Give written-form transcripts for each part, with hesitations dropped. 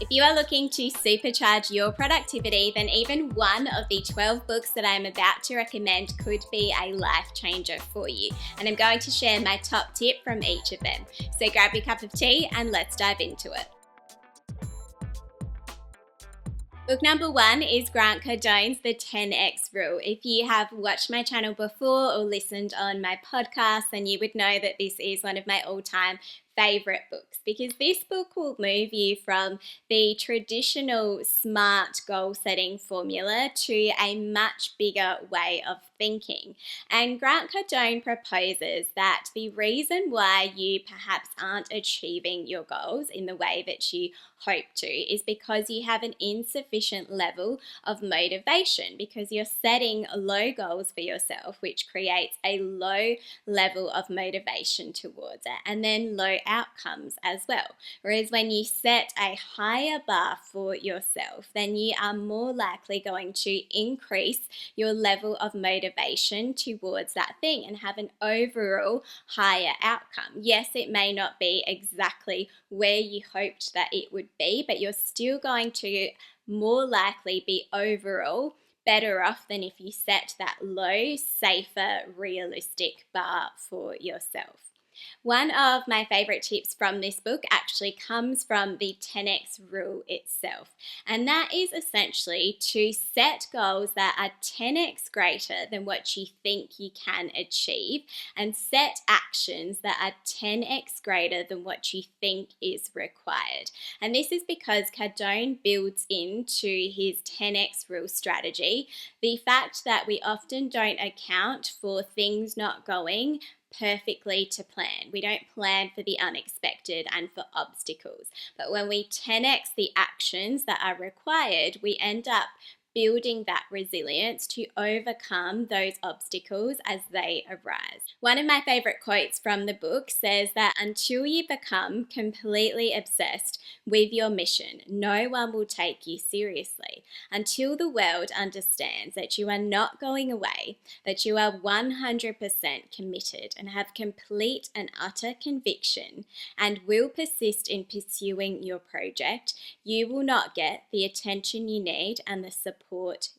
If you are looking to supercharge your productivity, then even one of the 12 books that I'm about to recommend could be a life changer for you. And I'm going to share my top tip from each of them. So grab your cup of tea and let's dive into it. Book number 1 is Grant Cardone's The 10X Rule. If you have watched my channel before or listened on my podcast, then you would know that this is one of my all-time favorite books, because this book will move you from the traditional SMART goal setting formula to a much bigger way of thinking. And Grant Cardone proposes that the reason why you perhaps aren't achieving your goals in the way that you hope to is because you have an insufficient level of motivation, because you're setting low goals for yourself, which creates a low level of motivation towards it, and then low outcomes as well. Whereas when you set a higher bar for yourself, then you are more likely going to increase your level of motivation towards that thing and have an overall higher outcome. Yes, it may not be exactly where you hoped that it would be, but you're still going to more likely be overall better off than if you set that low, safer, realistic bar for yourself. One of my favorite tips from this book actually comes from the 10X rule itself, and that is essentially to set goals that are 10x greater than what you think you can achieve, and set actions that are 10x greater than what you think is required. And this is because Cardone builds into his 10x rule strategy the fact that we often don't account for things not going perfectly to plan. We don't plan for the unexpected and for obstacles. But when we 10x the actions that are required, we end up building that resilience to overcome those obstacles as they arise. One of my favorite quotes from the book says that until you become completely obsessed with your mission, no one will take you seriously. Until the world understands that you are not going away, that you are 100% committed and have complete and utter conviction and will persist in pursuing your project, you will not get the attention you need and the support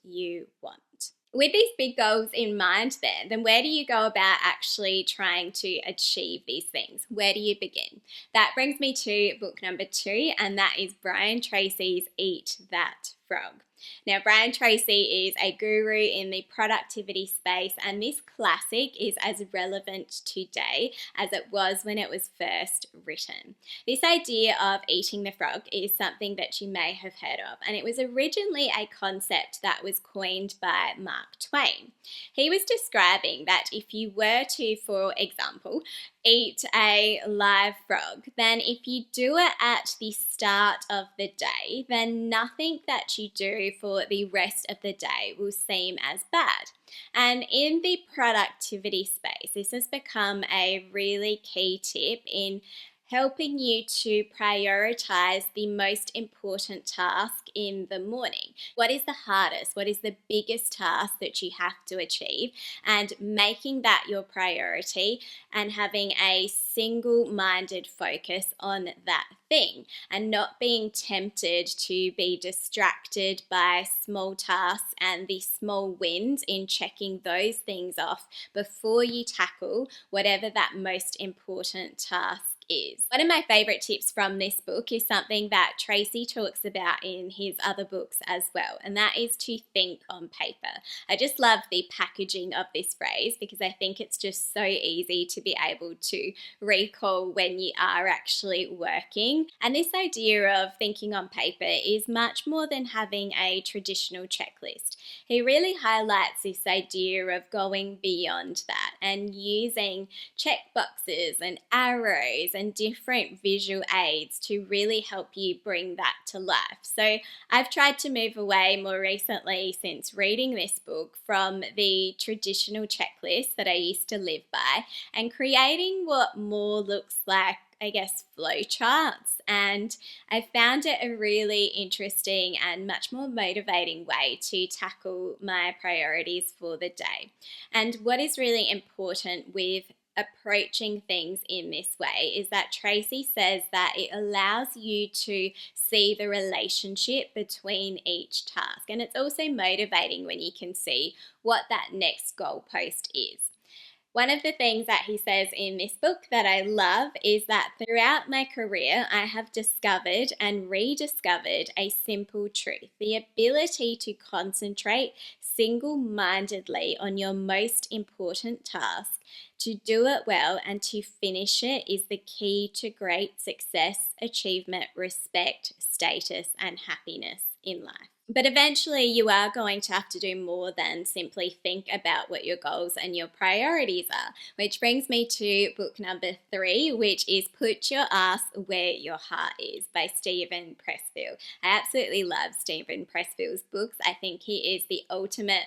you want. With these big goals in mind then where do you go about actually trying to achieve these things? Where do you begin? That brings me to book number 2, and that is Brian Tracy's Eat That Frog. Now, Brian Tracy is a guru in the productivity space, and this classic is as relevant today as it was when it was first written. This idea of eating the frog is something that you may have heard of, and it was originally a concept that was coined by Mark Twain. He was describing that if you were to, for example, eat a live frog, then if you do it at the start of the day, then nothing that you do for the rest of the day will seem as bad. And in the productivity space, this has become a really key tip in helping you to prioritize the most important task in the morning. What is the hardest? What is the biggest task that you have to achieve? And making that your priority and having a single-minded focus on that thing, and not being tempted to be distracted by small tasks and the small wins in checking those things off before you tackle whatever that most important task is. One of my favorite tips from this book is something that Tracy talks about in his other books as well, and that is to think on paper. I just love the packaging of this phrase because I think it's just so easy to be able to recall when you are actually working. And this idea of thinking on paper is much more than having a traditional checklist. He really highlights this idea of going beyond that and using checkboxes and arrows and different visual aids to really help you bring that to life. So I've tried to move away more recently since reading this book from the traditional checklist that I used to live by and creating what more looks like, I guess, flow charts. And I found it a really interesting and much more motivating way to tackle my priorities for the day. And what is really important with approaching things in this way is that Tracy says that it allows you to see the relationship between each task. And it's also motivating when you can see what that next goalpost is. One of the things that he says in this book that I love is that throughout my career, I have discovered and rediscovered a simple truth: the ability to concentrate single-mindedly on your most important task, to do it well and to finish it is the key to great success, achievement, respect, status, and happiness in life. But eventually you are going to have to do more than simply think about what your goals and your priorities are, which brings me to book number 3, which is Put Your Ass Where Your Heart Is by Steven Pressfield. I absolutely love Steven Pressfield's books. I think he is the ultimate,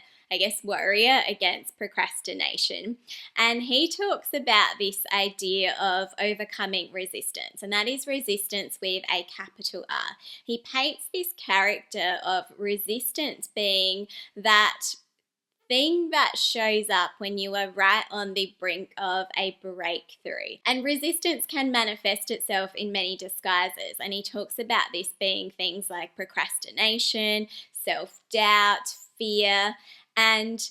warrior against procrastination. And he talks about this idea of overcoming resistance, and that is resistance with a capital R. He paints this character of resistance being that thing that shows up when you are right on the brink of a breakthrough. And resistance can manifest itself in many disguises. And he talks about this being things like procrastination, self-doubt, fear, and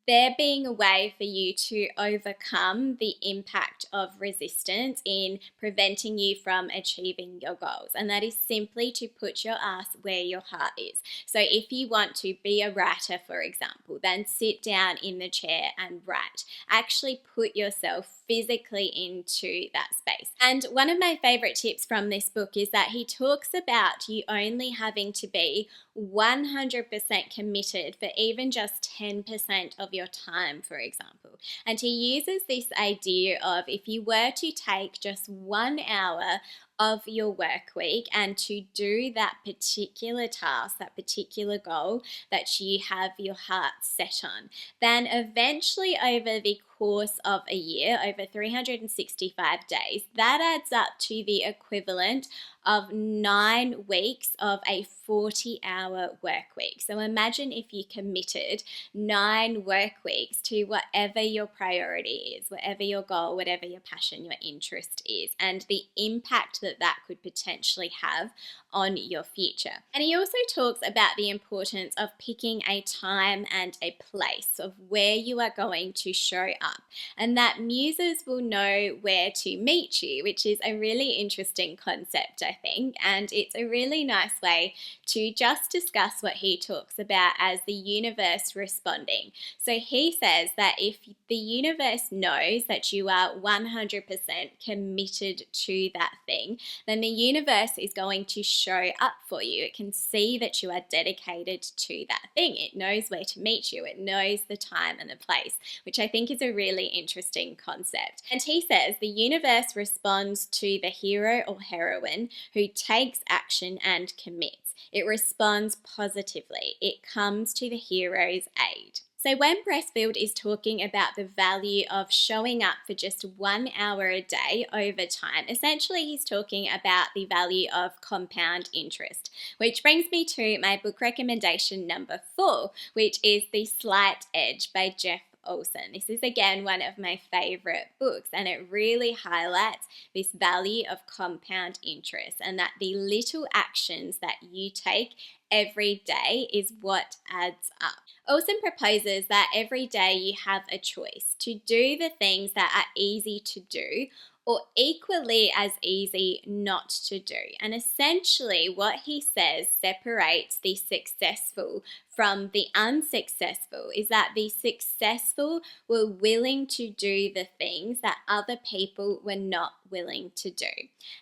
there being a way for you to overcome the impact of resistance in preventing you from achieving your goals. And that is simply to put your ass where your heart is. So if you want to be a writer, for example, then sit down in the chair and write. Actually put yourself physically into that space. And one of my favorite tips from this book is that he talks about you only having to be 100% committed for even just 10% of your time, for example. And he uses this idea of if you were to take just 1 hour of your work week and to do that particular task, that particular goal that you have your heart set on, then eventually over the course of a year, over 365 days, that adds up to the equivalent of 9 weeks of a 40-hour work week. So imagine if you committed 9 work weeks to whatever your priority is, whatever your goal, whatever your passion, your interest is, and the impact that that could potentially have on your future. And he also talks about the importance of picking a time and a place of where you are going to show up, and that muses will know where to meet you, which is a really interesting concept, I think, and it's a really nice way to just discuss what he talks about as the universe responding. So he says that if the universe knows that you are 100% committed to that thing, then the universe is going to show up for you. It can see that you are dedicated to that thing. It knows where to meet you. It knows the time and the place, which I think is a really interesting concept. And he says the universe responds to the hero or heroine who takes action and commits. It responds positively. It comes to the hero's aid. So when Pressfield is talking about the value of showing up for just 1 hour a day over time, essentially he's talking about the value of compound interest, which brings me to my book recommendation number 4, which is The Slight Edge by Jeff Olson. This is again one of my favorite books, and it really highlights this value of compound interest and that the little actions that you take every day is what adds up. Olson proposes that every day you have a choice to do the things that are easy to do or equally as easy not to do. And essentially what he says separates the successful from the unsuccessful is that the successful were willing to do the things that other people were not willing to do.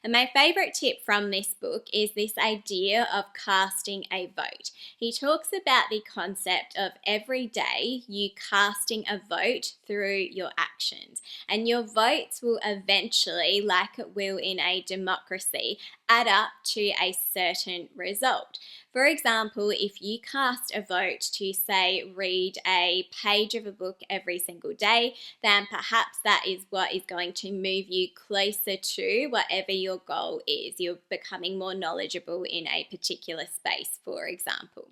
And my favorite tip from this book is this idea of casting a vote. He talks about the concept of every day you casting a vote through your actions, and your votes will eventually, like it will in a democracy, add up to a certain result. For example, if you cast a vote to, say, read a page of a book every single day, then perhaps that is what is going to move you closer to whatever your goal is. You're becoming more knowledgeable in a particular space, for example.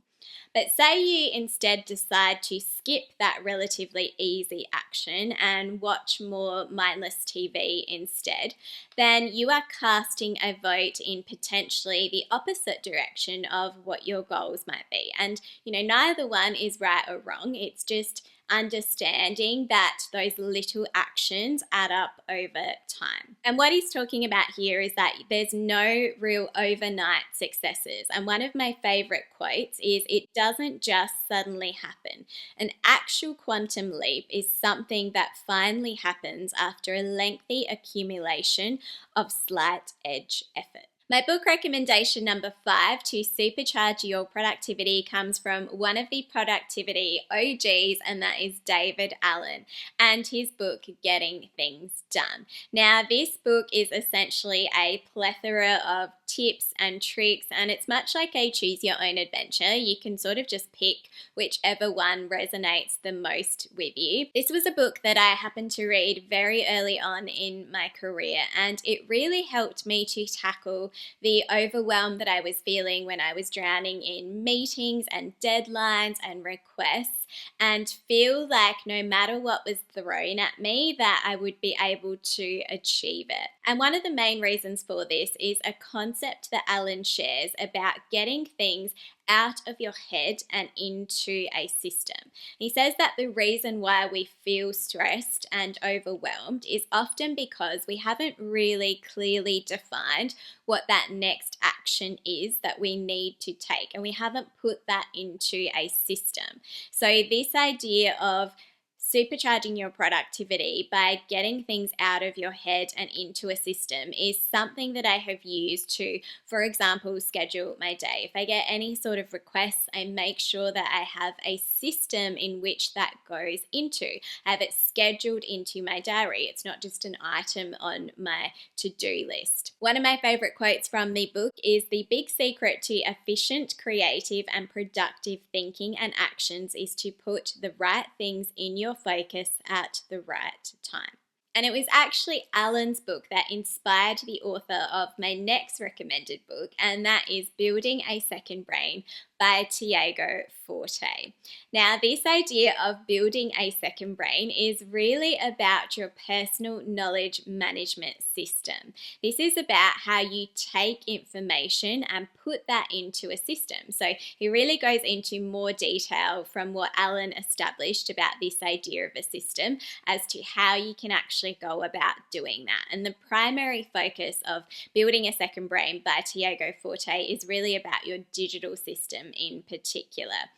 But say you instead decide to skip that relatively easy action and watch more mindless TV instead, then you are casting a vote in potentially the opposite direction of what your goals might be. And, neither one is right or wrong. It's just understanding that those little actions add up over time. And what he's talking about here is that there's no real overnight successes. And one of my favorite quotes is, "It doesn't just suddenly happen. An actual quantum leap is something that finally happens after a lengthy accumulation of slight edge effort." My book recommendation number 5 to supercharge your productivity comes from one of the productivity OGs, and that is David Allen and his book, Getting Things Done. Now, this book is essentially a plethora of tips and tricks, and it's much like a choose your own adventure. You can sort of just pick whichever one resonates the most with you. This was a book that I happened to read very early on in my career, and it really helped me to tackle the overwhelm that I was feeling when I was drowning in meetings and deadlines and requests, and feel like no matter what was thrown at me, that I would be able to achieve it. And one of the main reasons for this is a concept that Alan shares about getting things out of your head and into a system. He says that the reason why we feel stressed and overwhelmed is often because we haven't really clearly defined what that next action is that we need to take, and we haven't put that into a system. So this idea of supercharging your productivity by getting things out of your head and into a system is something that I have used to, for example, schedule my day. If I get any sort of requests, I make sure that I have a system in which that goes into. I have it scheduled into my diary. It's not just an item on my to-do list. One of my favorite quotes from the book is, "The big secret to efficient, creative, and productive thinking and actions is to put the right things in your focus at the right time." And it was actually Alan's book that inspired the author of my next recommended book, and that is Building a Second Brain by Tiago Forte. Now, this idea of building a second brain is really about your personal knowledge management system. This is about how you take information and put that into a system. So he really goes into more detail from what Alan established about this idea of a system as to how you can actually go about doing that. And the primary focus of Building a Second Brain by Tiago Forte is really about your digital system in particular.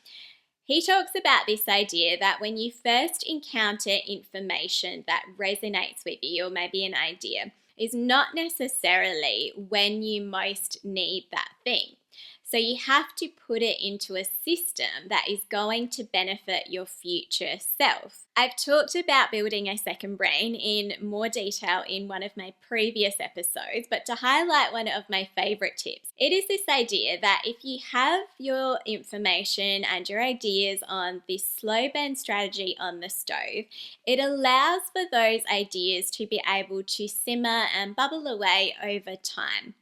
He talks about this idea that when you first encounter information that resonates with you, or maybe an idea, is not necessarily when you most need that thing. So you have to put it into a system that is going to benefit your future self. I've talked about building a second brain in more detail in one of my previous episodes, but to highlight one of my favorite tips, it is this idea that if you have your information and your ideas on this slow burn strategy on the stove, it allows for those ideas to be able to simmer and bubble away over time.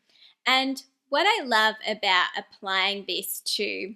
And what I love about applying this to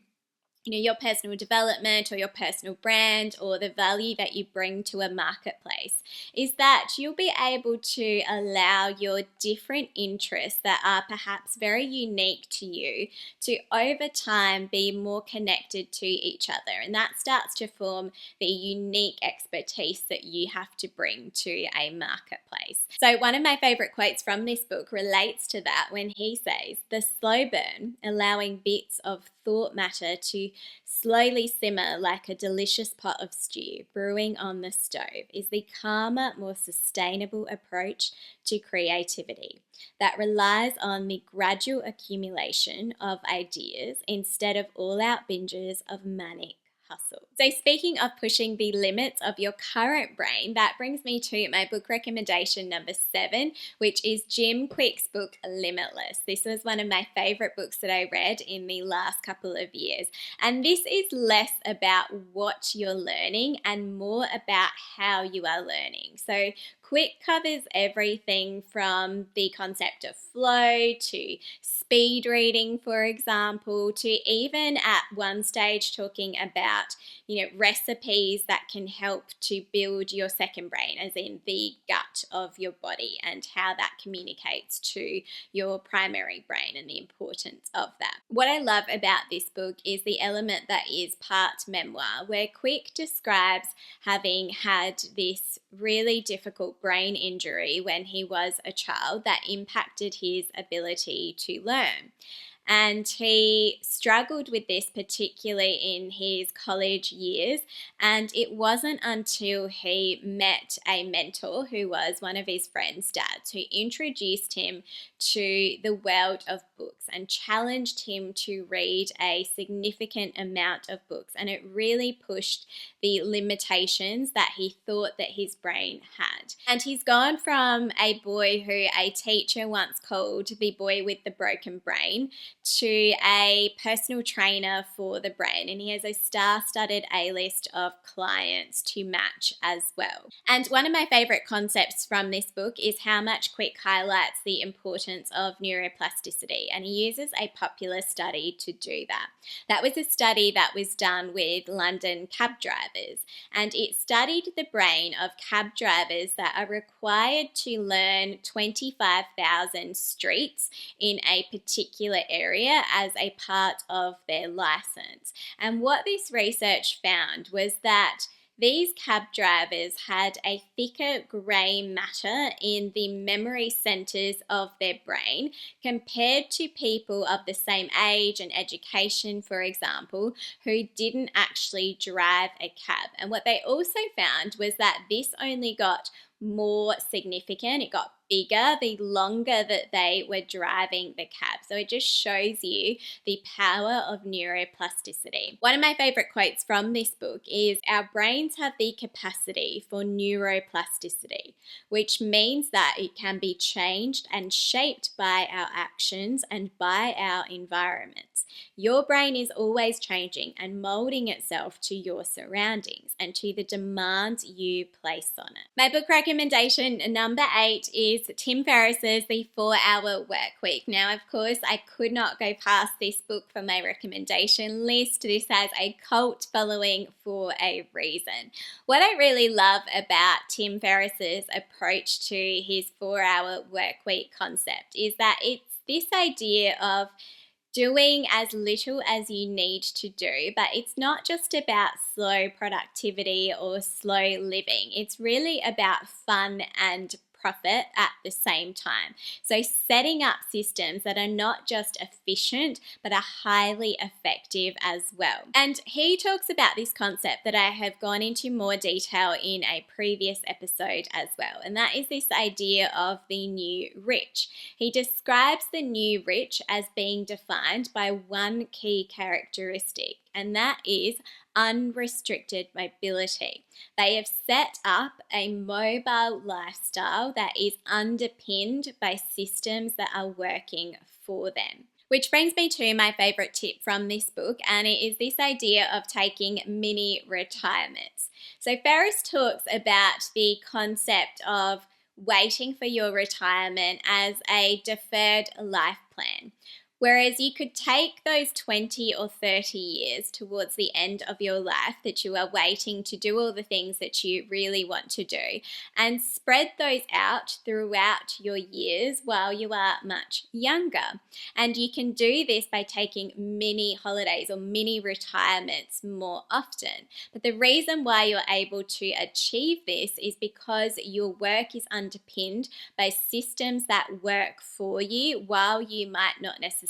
your personal development or your personal brand or the value that you bring to a marketplace is that you'll be able to allow your different interests that are perhaps very unique to you to over time be more connected to each other, and that starts to form the unique expertise that you have to bring to a marketplace. So one of my favorite quotes from this book relates to that when he says, "The slow burn, allowing bits of thought matter to slowly simmer like a delicious pot of stew brewing on the stove, is the calmer, more sustainable approach to creativity that relies on the gradual accumulation of ideas instead of all-out binges of manic hustle." So speaking of pushing the limits of your current brain, that brings me to my book recommendation number 7, which is Jim Kwik's book, Limitless. This was one of my favorite books that I read in the last couple of years. And this is less about what you're learning and more about how you are learning. So Quick covers everything from the concept of flow to speed reading, for example, to even at one stage talking about, recipes that can help to build your second brain, as in the gut of your body, and how that communicates to your primary brain and the importance of that. What I love about this book is the element that is part memoir, where Quick describes having had this really difficult brain injury when he was a child that impacted his ability to learn. And he struggled with this particularly in his college years. And it wasn't until he met a mentor who was one of his friend's dads who introduced him to the world of books and challenged him to read a significant amount of books. And it really pushed the limitations that he thought that his brain had. And he's gone from a boy who a teacher once called the boy with the broken brain to a personal trainer for the brain, and he has a star-studded A-list of clients to match as well. And one of my favorite concepts from this book is how much Quick highlights the importance of neuroplasticity, and he uses a popular study to do that. That was a study that was done with London cab drivers, and it studied the brain of cab drivers that are required to learn 25,000 streets in a particular area as a part of their license. And what this research found was that these cab drivers had a thicker grey matter in the memory centres of their brain compared to people of the same age and education, for example, who didn't actually drive a cab. And what they also found was that this only got more significant. It got bigger the longer that they were driving the cab. So it just shows you the power of neuroplasticity. One of my favorite quotes from this book is, "Our brains have the capacity for neuroplasticity, which means that it can be changed and shaped by our actions and by our environments. Your brain is always changing and molding itself to your surroundings and to the demands you place on it." My book recommendation number 8 is Tim Ferriss's The 4-Hour Work Week. Now, of course, I could not go past this book for my recommendation list. This has a cult following for a reason. What I really love about Tim Ferriss's approach to his 4-hour work week concept is that it's this idea of doing as little as you need to do, but it's not just about slow productivity or slow living. It's really about fun and profit at the same time. So setting up systems that are not just efficient, but are highly effective as well. And he talks about this concept that I have gone into more detail in a previous episode as well. And that is this idea of the new rich. He describes the new rich as being defined by one key characteristic, and that is unrestricted mobility. They have set up a mobile lifestyle that is underpinned by systems that are working for them. Which brings me to my favorite tip from this book, and it is this idea of taking mini retirements. So Ferriss talks about the concept of waiting for your retirement as a deferred life plan. Whereas you could take those 20 or 30 years towards the end of your life that you are waiting to do all the things that you really want to do and spread those out throughout your years while you are much younger. And you can do this by taking mini holidays or mini retirements more often. But the reason why you're able to achieve this is because your work is underpinned by systems that work for you while you might not necessarily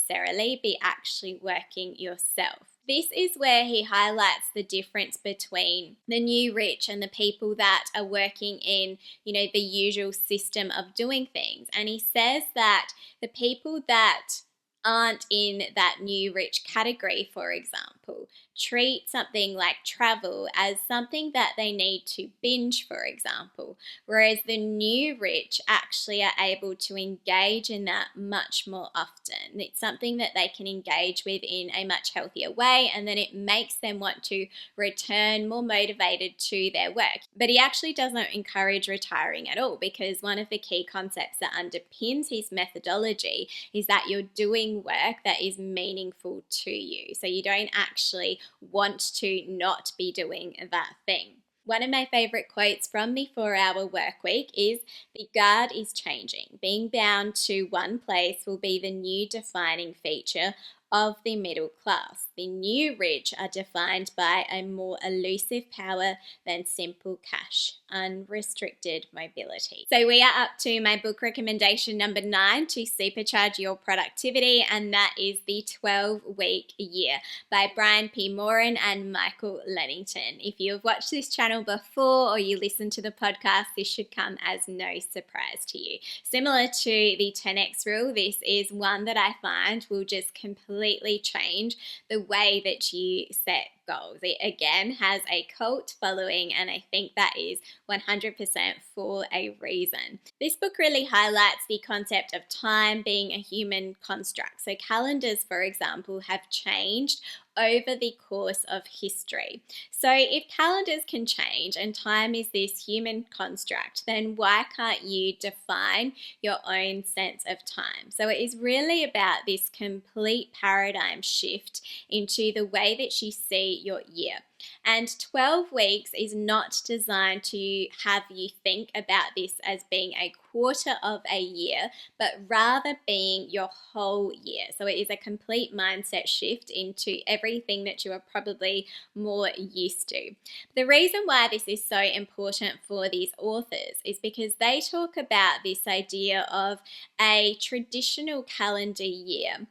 be actually working yourself. This is where he highlights the difference between the new rich and the people that are working in, the usual system of doing things. And he says that the people that aren't in that new rich category, for example, treat something like travel as something that they need to binge, for example, whereas the new rich actually are able to engage in that much more often. It's something that they can engage with in a much healthier way, and then it makes them want to return more motivated to their work. But he actually doesn't encourage retiring at all, because one of the key concepts that underpins his methodology is that you're doing work that is meaningful to you. So you don't actually want to not be doing that thing. One of my favorite quotes from the 4-Hour Workweek is, "The guard is changing. Being bound to one place will be the new defining feature of the middle class. The new rich are defined by a more elusive power than simple cash, unrestricted mobility." So we are up to my book recommendation number 9 to supercharge your productivity, and that is The 12-Week Year by Brian P. Moran and Michael Lennington. If you have watched this channel before or you listen to the podcast, this should come as no surprise to you. Similar to the 10x rule, this is one that I find will just completely change the way that you set goals. It again has a cult following, and I think that is 100% for a reason. This book really highlights the concept of time being a human construct. So calendars, for example, have changed over the course of history. So if calendars can change and time is this human construct, then why can't you define your own sense of time? So it is really about this complete paradigm shift into the way that you see your year. And 12 weeks is not designed to have you think about this as being a quarter of a year, but rather being your whole year. So it is a complete mindset shift into everything that you are probably more used to. The reason why this is so important for these authors is because they talk about this idea of a traditional calendar year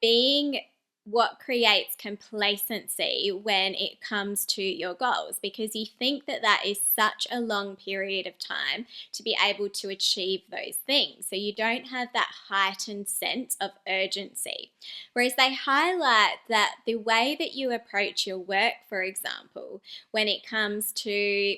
being what creates complacency when it comes to your goals, because you think that that is such a long period of time to be able to achieve those things. So you don't have that heightened sense of urgency. Whereas they highlight that the way that you approach your work, for example, when it comes to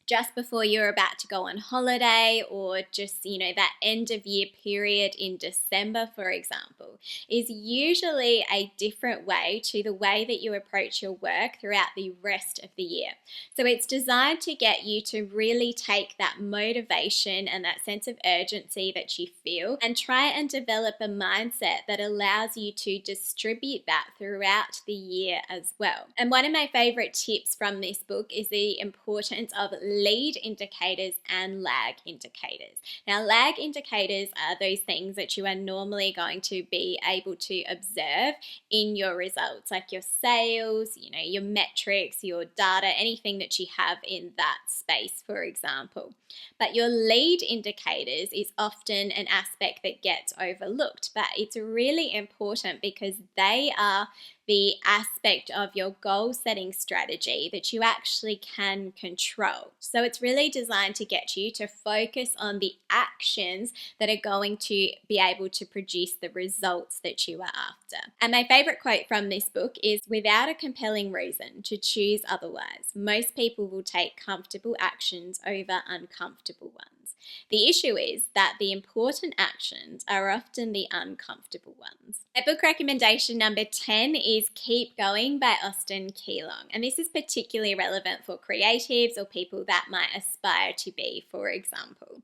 just before you're about to go on holiday, or just, that end of year period in December, for example, is usually a different way to the way that you approach your work throughout the rest of the year. So it's designed to get you to really take that motivation and that sense of urgency that you feel and try and develop a mindset that allows you to distribute that throughout the year as well. And one of my favorite tips from this book is the importance of lead indicators and lag indicators. Now, lag indicators are those things that you are normally going to be able to observe in your results, like your sales, your metrics, your data, anything that you have in that space, for example. But your lead indicators is often an aspect that gets overlooked, but it's really important because they are the aspect of your goal setting strategy that you actually can control. So it's really designed to get you to focus on the actions that are going to be able to produce the results that you are after. And my favorite quote from this book is, "Without a compelling reason to choose otherwise, most people will take comfortable actions over uncomfortable ones. The issue is that the important actions are often the uncomfortable ones." My book recommendation number 10 is Keep Going by Austin Keelong. And this is particularly relevant for creatives or people that might aspire to be, for example.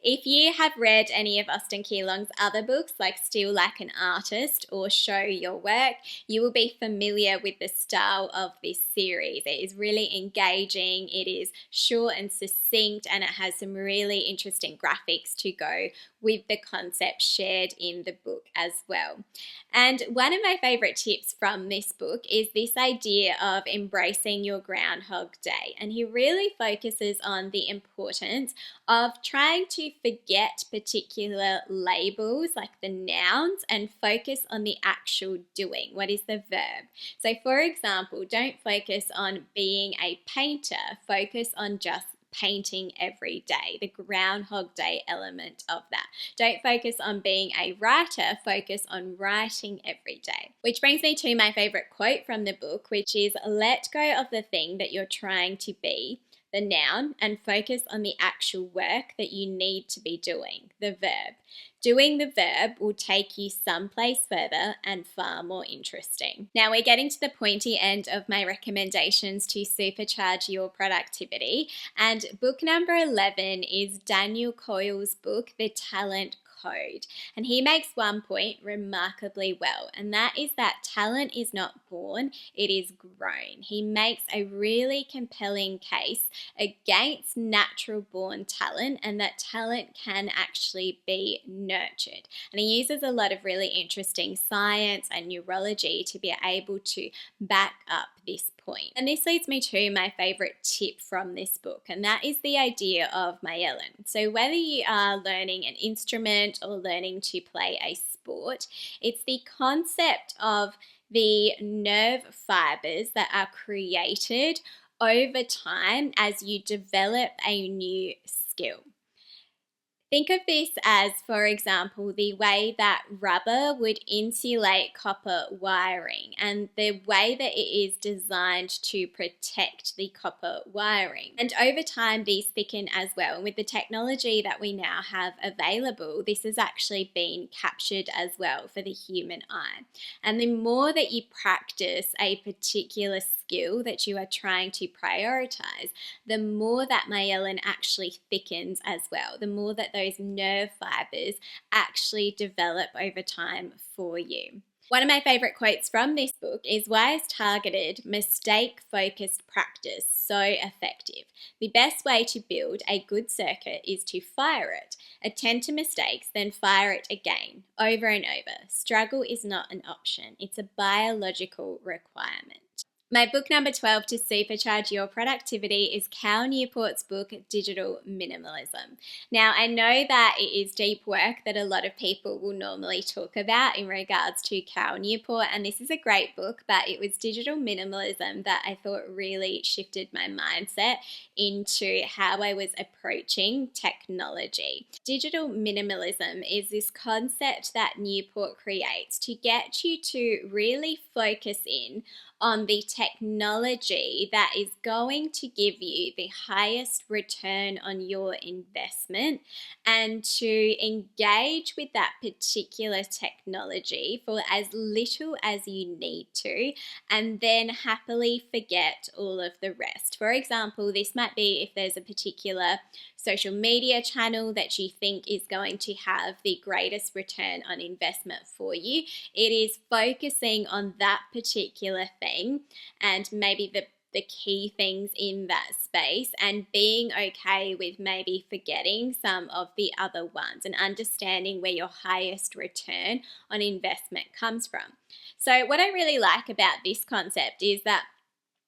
If you have read any of Austin Keelong's other books, like Still Like an Artist or Show Your Work, you will be familiar with the style of this series. It is really engaging, it is short and succinct, and it has some really interesting graphics to go with the concept shared in the book as well. And one of my favorite tips from this book is this idea of embracing your Groundhog Day. And he really focuses on the importance of trying to forget particular labels like the nouns and focus on the actual doing. What is the verb? So for example, don't focus on being a painter, focus on just painting every day, the Groundhog Day element of that. Don't focus on being a writer, focus on writing every day. Which brings me to my favorite quote from the book, which is, let go of the thing that you're trying to be, the noun, and focus on the actual work that you need to be doing, the verb. Doing the verb will take you someplace further and far more interesting. Now we're getting to the pointy end of my recommendations to supercharge your productivity, and book number 11 is Daniel Coyle's book, The Talent Code. And he makes one point remarkably well, and that is that talent is not born, it is grown. He makes a really compelling case against natural born talent, and that talent can actually be nurtured. And he uses a lot of really interesting science and neurology to be able to back up this point. And this leads me to my favorite tip from this book, and that is the idea of myelin. So whether you are learning an instrument or learning to play a sport, it's the concept of the nerve fibers that are created over time as you develop a new skill. Think of this as, for example, the way that rubber would insulate copper wiring and the way that it is designed to protect the copper wiring. And over time, these thicken as well. And with the technology that we now have available, this has actually been captured as well for the human eye. And the more that you practice a particular skill that you are trying to prioritize, the more that myelin actually thickens as well, the more that those nerve fibers actually develop over time for you. One of my favorite quotes from this book is, why is targeted, mistake-focused practice so effective? The best way to build a good circuit is to fire it. Attend to mistakes, then fire it again, over and over. Struggle is not an option. It's a biological requirement. My book number 12 to supercharge your productivity is Cal Newport's book, Digital Minimalism. Now, I know that it is deep work that a lot of people will normally talk about in regards to Cal Newport, and this is a great book, but it was digital minimalism that I thought really shifted my mindset into how I was approaching technology. Digital minimalism is this concept that Newport creates to get you to really focus in on the technology that is going to give you the highest return on your investment, and to engage with that particular technology for as little as you need to, and then happily forget all of the rest. For example, this might be if there's a particular social media channel that you think is going to have the greatest return on investment for you. It is focusing on that particular thing and maybe the key things in that space, and being okay with maybe forgetting some of the other ones and understanding where your highest return on investment comes from. So what I really like about this concept is that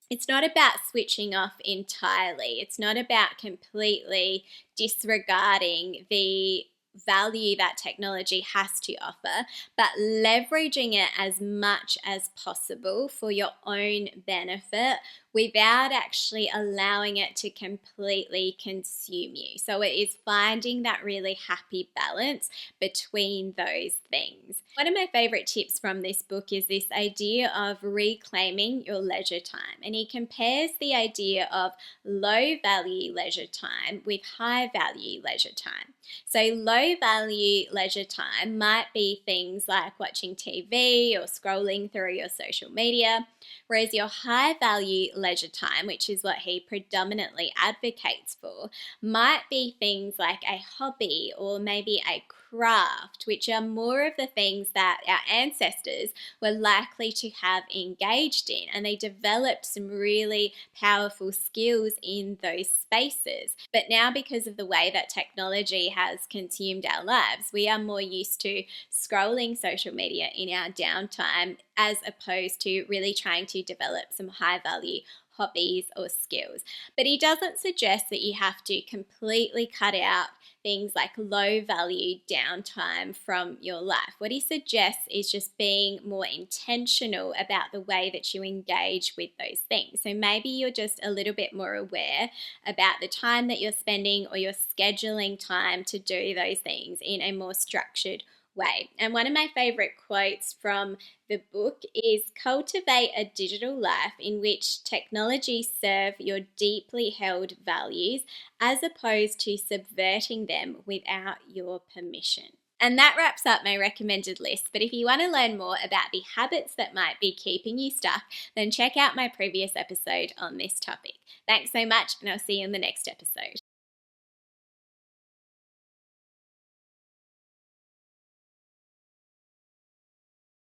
it's not about switching off entirely. It's not about completely disregarding the value that technology has to offer, but leveraging it as much as possible for your own benefit without actually allowing it to completely consume you. So it is finding that really happy balance between those things. One of my favorite tips from this book is this idea of reclaiming your leisure time. And he compares the idea of low value leisure time with high value leisure time. So low value leisure time might be things like watching TV or scrolling through your social media, whereas your high value leisure time, which is what he predominantly advocates for, might be things like a hobby or maybe a craft, which are more of the things that our ancestors were likely to have engaged in, and they developed some really powerful skills in those spaces. But now, because of the way that technology has consumed our lives, we are more used to scrolling social media in our downtime as opposed to really trying to develop some high value hobbies or skills. But he doesn't suggest that you have to completely cut out things like low value downtime from your life. What he suggests is just being more intentional about the way that you engage with those things. So maybe you're just a little bit more aware about the time that you're spending, or you're scheduling time to do those things in a more structured way. And one of my favorite quotes from the book is, cultivate a digital life in which technology serve your deeply held values as opposed to subverting them without your permission. And that wraps up my recommended list. But if you want to learn more about the habits that might be keeping you stuck, then check out my previous episode on this topic. Thanks so much, and I'll see you in the next episode.